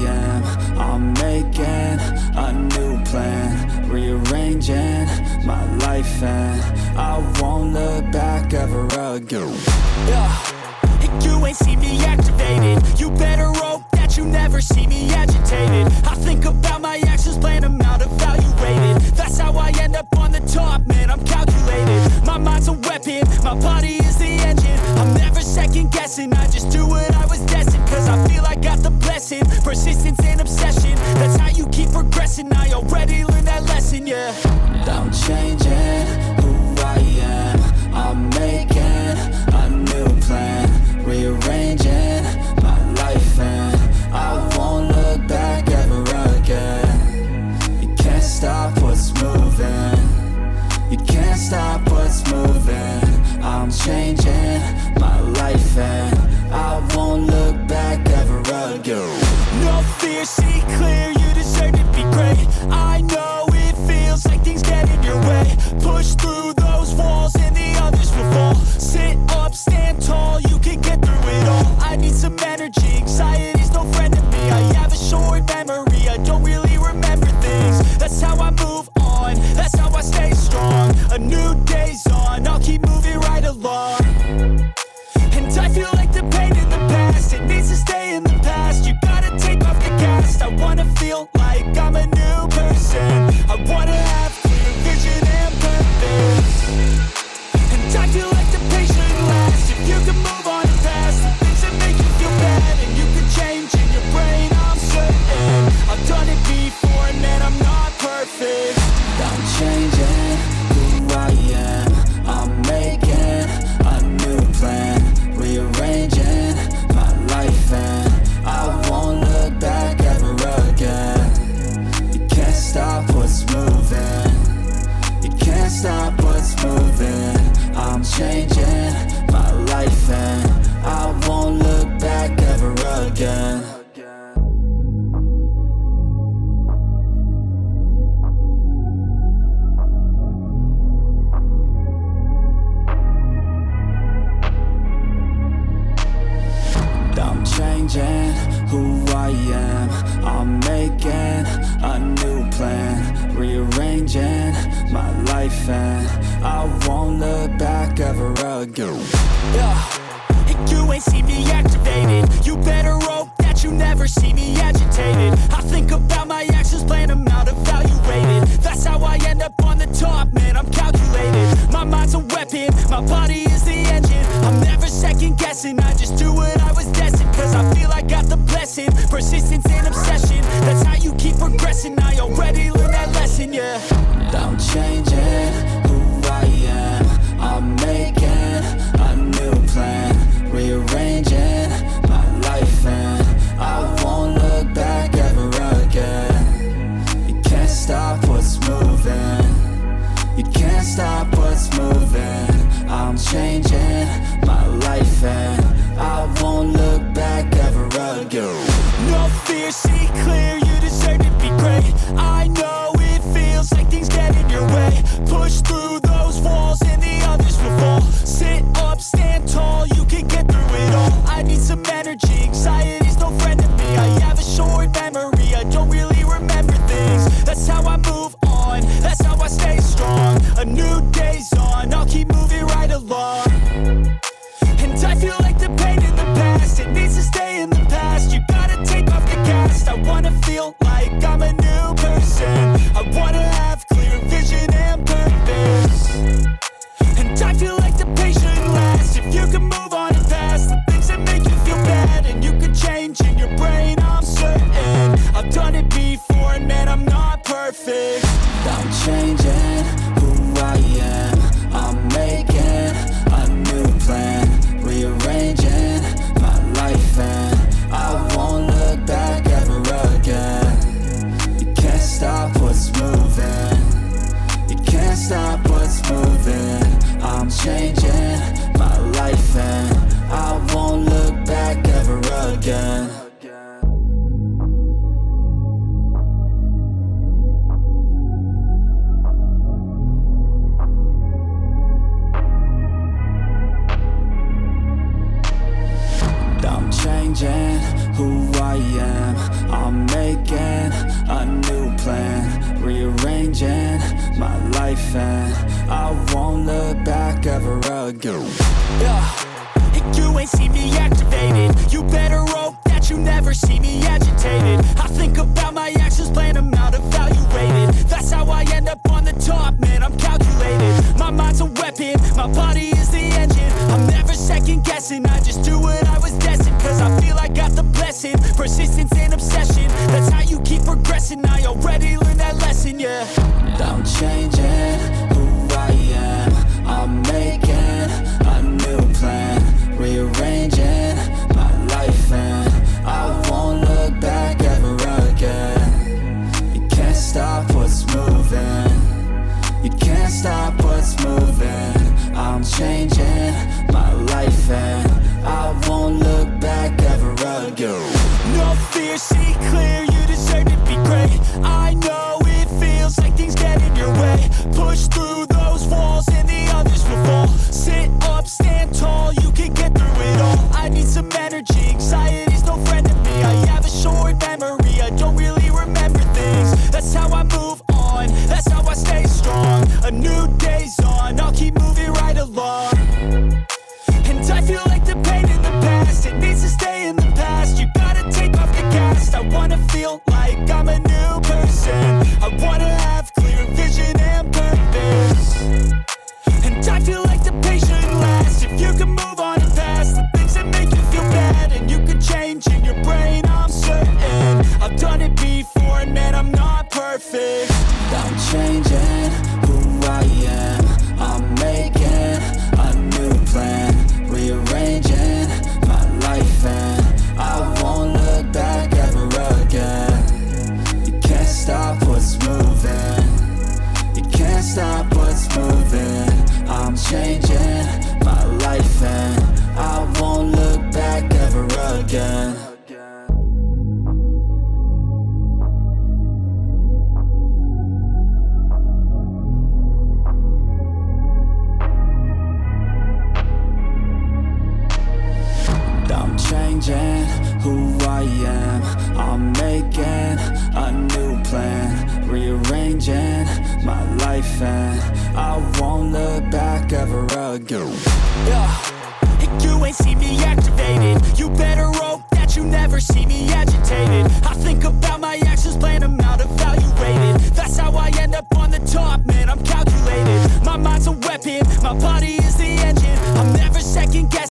am. I'm making a new plan, rearranging my life, and I won't look back ever again. Yeah. You ain't see me activated. You better hope that you never see me agitated. I think about my actions, plan them out, evaluated. That's how I end up on the top, man, I'm calculated. My mind's a weapon, my body is the engine. I'm never second guessing, I just do what I was destined. Cause I feel I got the blessing, persistence and obsession. That's how you keep progressing, I already learned that lesson, yeah. I'm changing who I am. I'm making a new plan, rearranging my life, and I won't look back ever again. You can't stop what's moving. You can't stop what's moving. I'm changing my life, and I won't look back ever again. No fear, see clear, you deserve to be great. I know it feels like things get in your way. Push through those walls and the others will fall. Sit up, stand tall, you can get through it all. I need some energy, anxiety's no friend to me. I have a short memory, I don't really remember things. That's how I move on, that's how I stay strong. A new day's on, I'll keep moving right along. And I feel like the pain in the past, it needs to stay in the past. You gotta take off the cast. I wanna feel like I'm a new person. I wanna have clear vision and purpose. And I feel like the pain shouldn't last. If you can move on and past the things that make you feel bad, and you can change in your brain, I'm certain. I've done it before, and man, I'm not perfect. I'm changing who I am. I'm making a new plan, rearranging my life, and I won't look back ever again. You can't stop what's moving. You can't stop what's moving. I'm changing my life, and I won't look back ever again. I'm changing who I am. I'm making a new plan, rearranging my life, and I won't look back ever again. Yeah. You ain't see me activated. You better hope that you never see me agitated. I think about my actions, plan them out, evaluated. That's how I end up on the top, man, I'm calculated. My mind's a weapon, my body is the engine. I'm never second guessing, I just do what I was destined. Cause I feel I got the blessing, persistence and obsession. That's how you keep progressing, I already learned that lesson, yeah. I'm changing who I am. I'm making a new plan, rearranging my life, and I won't look back ever again. You can't stop what's moving. You can't stop what's moving. I'm changing my life, and I won't look back ever again. No fear, see clear, you deserve to be great. I know it feels like things get in your way. Push through those walls and the others will fall. Sit up, stand tall, you can get through it all. I need some energy, anxiety's no friend to me. I have a short memory, I don't really remember things. That's how I move on, that's how I stay strong. A new day's on, I'll keep moving right along. And I feel like the pain in the past, it needs to stay in the past. You gotta take off the cast. I wanna feel like I'm a new person. I wanna have clear vision and purpose. And I feel like the pain shouldn't last. If you can move on and past the things that make you feel bad, and you can change in your brain, I'm certain. I've done it before, and man, I'm not perfect. I'm changing who I am. I'm making a new plan, rearranging my life, and I won't look back ever again. You can't stop what's moving. You can't stop what's moving. I'm changing my life, and I won't look back ever again. life, and I won't look back ever again. You ain't see me activated. You better hope that you never see me agitated. I think about my actions, plan them out, evaluated. That's how I end up on the top, man, I'm calculated. My mind's a weapon, my body is the engine. I'm never second guessing, I just do what I was destined. Cause I feel I got the blessing, persistence and obsession. That's how you keep progressing, I already learned that lesson, yeah. I'm changing who I am, I'm making a new plan, rearranging my life, and I won't look back ever again. You can't stop what's moving, you can't stop what's moving. I'm changing my life, and I won't look back ever again. No fear, see clear, you deserve to be great. I know it feels like things get in your way. Push through those walls and the others will fall. Sit up, stand tall, you can get through it all. I need some energy, anxiety's no friend to me. I have a short memory, I don't really remember things. That's how I move on, that's how I stay strong. A new day's on, I'll keep moving right along. And I feel like the pain in the past, it needs to stay in the past. You gotta take off the gas. I wanna feel like I'm a new person. I wanna have clear vision and purpose. And I feel like the pain shouldn't last. If you can move on and past the things that make you feel bad, and you can change in your brain, I'm certain. I've done it before and man, I'm not perfect. I'm changing who I am, I'm making a new plan, rearranging my life, and I won't look back ever again. You can't stop what's moving, you can't stop what's moving. I'm changing my life, and I won't look back ever again. I'm changing who I am, I'm making a new plan, rearranging my life, and I won't look back ever again. You ain't see me activated. You better hope that you never see me agitated. I think about my actions, plan them out, evaluated. That's how I end up on the top, man, I'm calculated. My mind's a weapon, my body is the engine. I'm never second guessing.